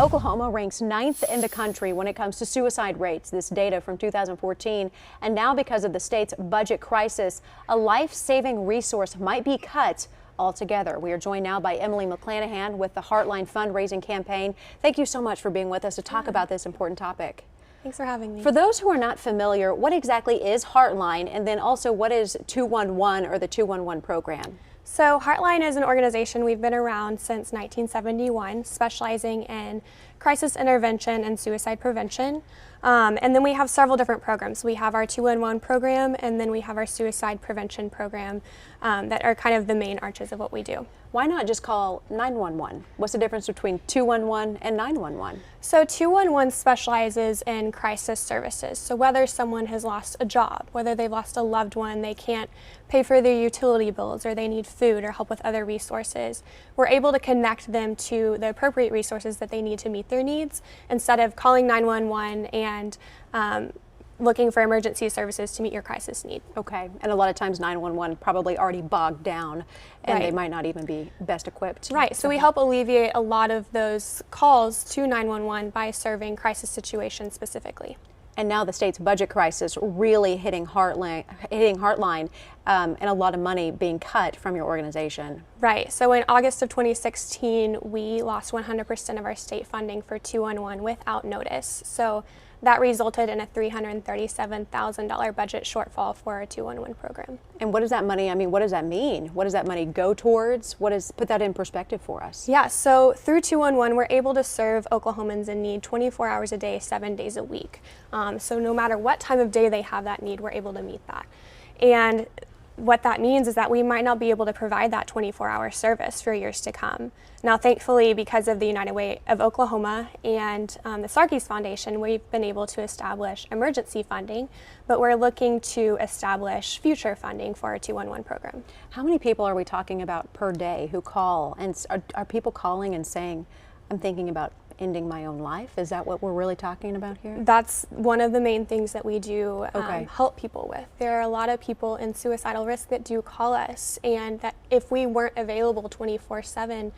Oklahoma ranks 9th in the country when it comes to suicide rates. This data from 2014. And now, because of the state's budget crisis, a life-saving resource might be cut altogether. We are joined now by Emily McClanahan with the Heartline fundraising campaign. Thank you so much for being with us to talk about this important topic. Thanks for having me. For those who are not familiar, what exactly is Heartline, and then also what is 211 or the 211 program? So Heartline is an organization we've been around since 1971, specializing in crisis intervention and suicide prevention. And then we have several different programs. We have our 211 program, and then we have our suicide prevention program that are kind of the main arches of what we do. Why not just call 911? What's the difference between 211 and 911? So 211 specializes in crisis services. So whether someone has lost a job, whether they've lost a loved one, they can't pay for their utility bills, or they need food or help with other resources, we're able to connect them to the appropriate resources that they need to meet their needs instead of calling 911 and looking for emergency services to meet your crisis need. Okay, and a lot of times 911 probably already bogged down, and Right. they might not even be best equipped. Right, so we help alleviate a lot of those calls to 911 by serving crisis situations specifically. And now the state's budget crisis really hitting Heartline, and a lot of money being cut from your organization. Right, so in August of 2016, we lost 100% of our state funding for 211 without notice. So that resulted in a $337,000 budget shortfall for our 211 program. And what does that money, what does that mean? What does that money go towards? Put that in perspective for us. Yeah, so through 211, we're able to serve Oklahomans in need 24 hours a day, 7 days a week. So no matter what time of day they have that need, we're able to meet that. And what that means is that we might not be able to provide that 24-hour service for years to come. Now, thankfully, because of the United Way of Oklahoma and the Sarkees Foundation, we've been able to establish emergency funding, but we're looking to establish future funding for our 211 program. How many people are we talking about per day who call? And are people calling and saying, I'm thinking about ending my own life? Is that what we're really talking about here? That's one of the main things that we do Okay. help people with. There are a lot of people in suicidal risk that do call us, and that if we weren't available 24/7,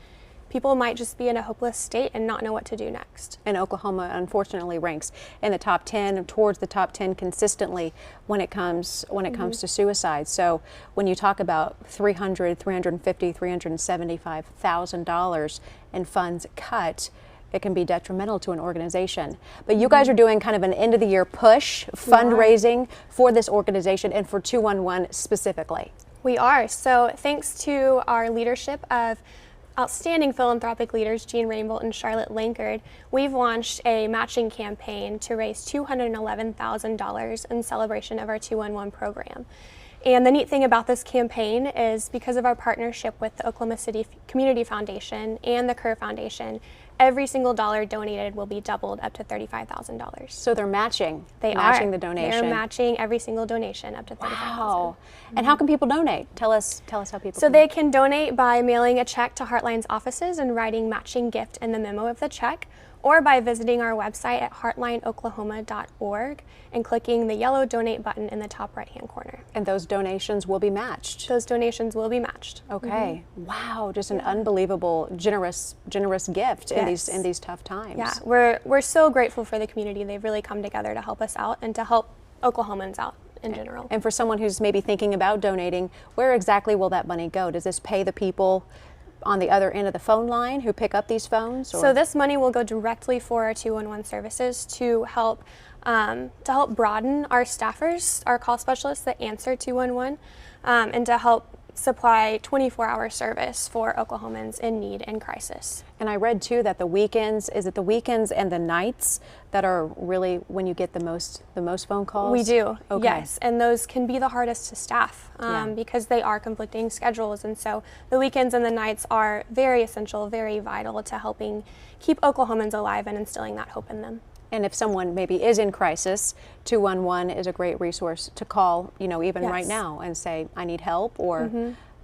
people might just be in a hopeless state and not know what to do next. And Oklahoma, unfortunately, ranks in the top 10, towards the top 10 consistently when it comes to suicide. So when you talk about $350,000, $375,000 in funds cut, it can be detrimental to an organization. But you guys are doing kind of an end of the year push, fundraising for this organization and for 211 specifically. We are. So thanks to our leadership of outstanding philanthropic leaders, Jean Rainbolt and Charlotte Lankard, we've launched a matching campaign to raise $211,000 in celebration of our 211 program. And the neat thing about this campaign is because of our partnership with the Oklahoma City Community Foundation and the Kerr Foundation, every single dollar donated will be doubled up to $35,000. So they're matching The donation. They're matching every single donation up to $35,000. Wow. And how can people donate? Tell us how people So can. they can donate by mailing a check to Heartline's offices and writing matching gift in the memo of the check, or by visiting our website at heartlineoklahoma.org and clicking the yellow donate button in the top right-hand corner. And those donations will be matched. Those donations will be matched. Okay. Wow, just an unbelievable generous gift in Yes. these tough times. Yeah, we're so grateful for the community. They've really come together to help us out and to help Oklahomans out in general. And for someone who's maybe thinking about donating, where exactly will that money go? Does this pay the people on the other end of the phone line who pick up these phones? Or? So this money will go directly for our 211 services to help broaden our staffers, our call specialists that answer 211, and to help supply 24-hour service for Oklahomans in need and crisis. And I read too that the weekends and the nights that are really when you get the most phone calls? We do, Okay. yes, and those can be the hardest to staff because they are conflicting schedules, and so the weekends and the nights are very essential, very vital to helping keep Oklahomans alive and instilling that hope in them. And if someone maybe is in crisis, 211 is a great resource to call, even Yes. right now and say, I need help, or,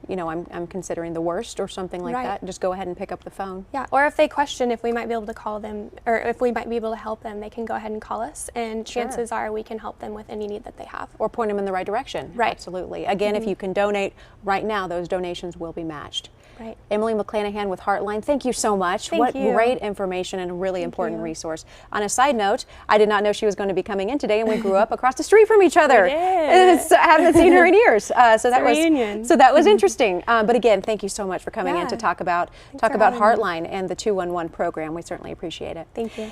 I'm considering the worst or something like Right. that. Just go ahead and pick up the phone. Yeah, or if they question if we might be able to call them, or if we might be able to help them, they can go ahead and call us, and Sure. chances are we can help them with any need that they have. Or point them in the right direction. Right. Absolutely. Again, if you can donate right now, those donations will be matched. Right. Emily McClanahan with Heartline, thank you so much. Thank What you. great information and a really important you. resource. On a side note, I did not know she was going to be coming in today, and we grew up across the street from each other. We did. I haven't seen her in years, so that was reunion. so that was interesting. But again, thank you so much for coming in Yeah. to talk about for having me. Heartline and the 211 program. We certainly appreciate it. Thank you.